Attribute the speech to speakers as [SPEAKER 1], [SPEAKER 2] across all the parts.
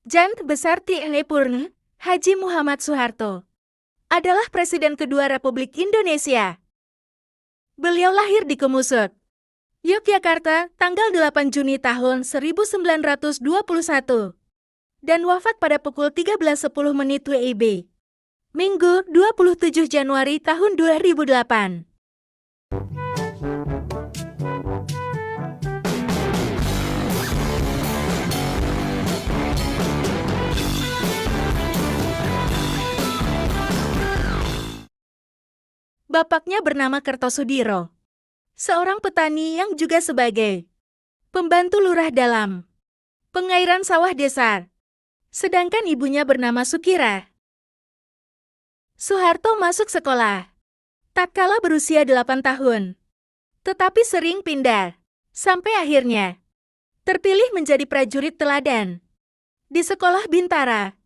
[SPEAKER 1] Jant Besar TNI Purn, Haji Muhammad Soeharto, adalah Presiden kedua Republik Indonesia. Beliau lahir di Kumusut, Yogyakarta, tanggal 8 Juni tahun 1921, dan wafat pada pukul 13.10 WIB, Minggu 27 Januari tahun 2008. Bapaknya bernama Kertosudiro, seorang petani yang juga sebagai pembantu lurah dalam pengairan sawah desa. Sedangkan ibunya bernama Sukira. Soeharto masuk sekolah tatkala berusia 8 tahun, tetapi sering pindah, sampai akhirnya terpilih menjadi prajurit teladan di Sekolah Bintara,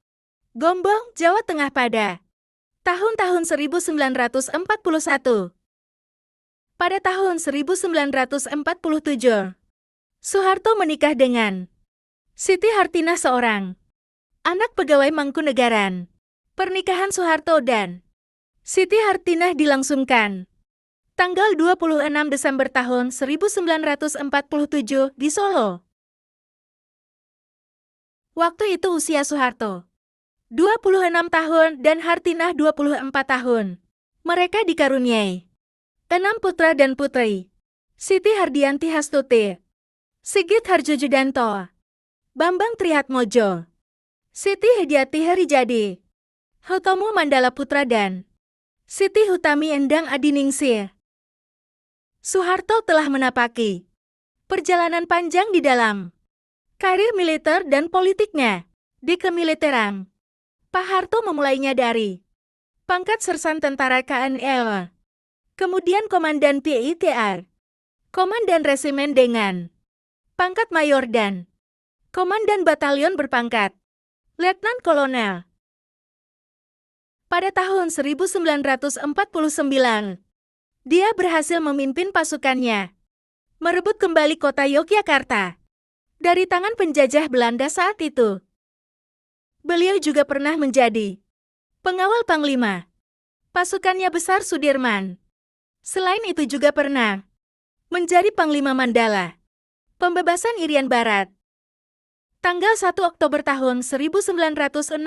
[SPEAKER 1] Gombong, Jawa Tengah pada tahun-tahun 1941. Pada tahun 1947, Soeharto menikah dengan Siti Hartinah, seorang anak pegawai Mangkunegaran. Pernikahan Soeharto dan Siti Hartinah dilangsungkan tanggal 26 Desember tahun 1947 di Solo. Waktu itu usia Soeharto 26 tahun dan Hartinah 24 tahun. Mereka dikaruniai 6 putra dan putri: Siti Hardianti Hastuti, Sigit Harjojudanto, Bambang Trihatmojo, Siti Hediati Harijadi, Hutomo Mandala Putra, dan Siti Hutami Endang Adiningsih. Soeharto telah menapaki perjalanan panjang di dalam karir militer dan politiknya. Di kemiliteran, Pak Harto memulainya dari pangkat Sersan Tentara KNL, kemudian Komandan PITR, Komandan Resimen dengan pangkat Mayor, dan Komandan Batalion berpangkat Letnan Kolonel. Pada tahun 1949, dia berhasil memimpin pasukannya merebut kembali kota Yogyakarta dari tangan penjajah Belanda saat itu. Beliau juga pernah menjadi pengawal Panglima pasukannya Besar Sudirman. Selain itu juga pernah menjadi Panglima Mandala Pembebasan Irian Barat. Tanggal 1 Oktober tahun 1965,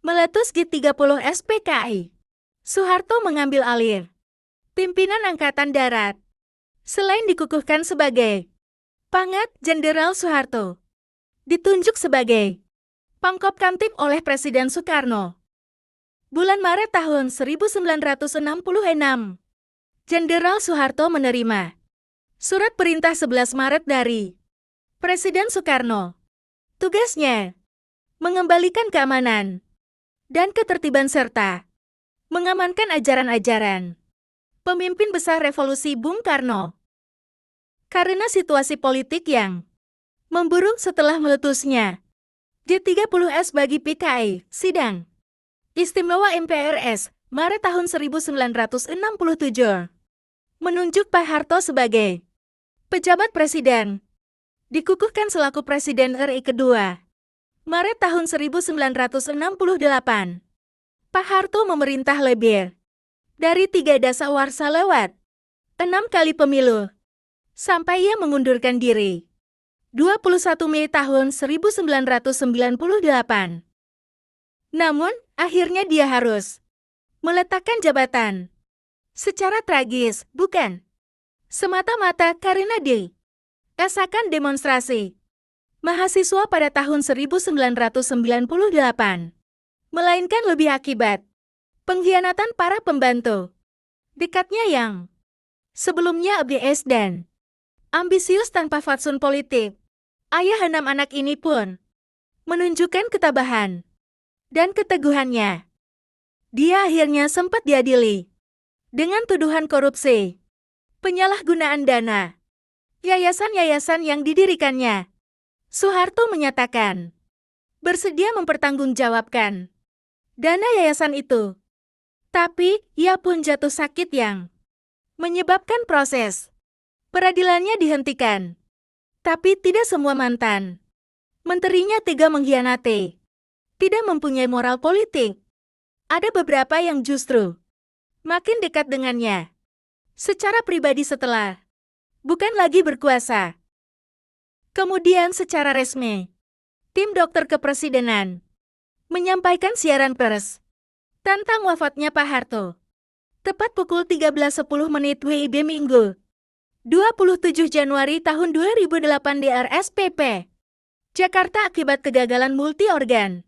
[SPEAKER 1] meletus G30 SPKI, Soeharto mengambil alih pimpinan Angkatan Darat. Selain dikukuhkan sebagai Pangkat Jenderal, Soeharto ditunjuk sebagai Pangkop Kamtib oleh Presiden Soekarno. Bulan Maret tahun 1966, Jenderal Soeharto menerima surat perintah 11 Maret dari Presiden Soekarno. Tugasnya mengembalikan keamanan dan ketertiban serta mengamankan ajaran-ajaran pemimpin besar revolusi Bung Karno. Karena situasi politik yang memburuk setelah meletusnya G30S bagi PKI, sidang Istimewa MPRS, Maret tahun 1967, menunjuk Pak Harto sebagai pejabat presiden. Dikukuhkan selaku Presiden RI kedua, Maret tahun 1968. Pak Harto memerintah lebih dari 3 dasawarsa lewat 6 kali pemilu, sampai ia mengundurkan diri 21 Mei tahun 1998. Namun, akhirnya dia harus meletakkan jabatan secara tragis, bukan semata-mata karena dirasakan demonstrasi mahasiswa pada tahun 1998, melainkan lebih akibat pengkhianatan para pembantu dekatnya yang sebelumnya abdes dan ambisius tanpa fatsun politik. Ayah 6 anak ini pun menunjukkan ketabahan dan keteguhannya. Dia akhirnya sempat diadili dengan tuduhan korupsi, penyalahgunaan dana, yayasan-yayasan yang didirikannya. Soeharto menyatakan bersedia mempertanggungjawabkan dana yayasan itu. Tapi, ia pun jatuh sakit yang menyebabkan proses peradilannya dihentikan. Tapi tidak semua mantan Menterinya tega mengkhianati. Tidak mempunyai moral politik. Ada beberapa yang justru makin dekat dengannya. Secara pribadi setelah bukan lagi berkuasa. Kemudian secara resmi, tim dokter kepresidenan menyampaikan siaran pers tentang wafatnya Pak Harto. Tepat pukul 13.10 WIB Minggu, 27 Januari tahun 2008 di RSPP, Jakarta akibat kegagalan multi organ.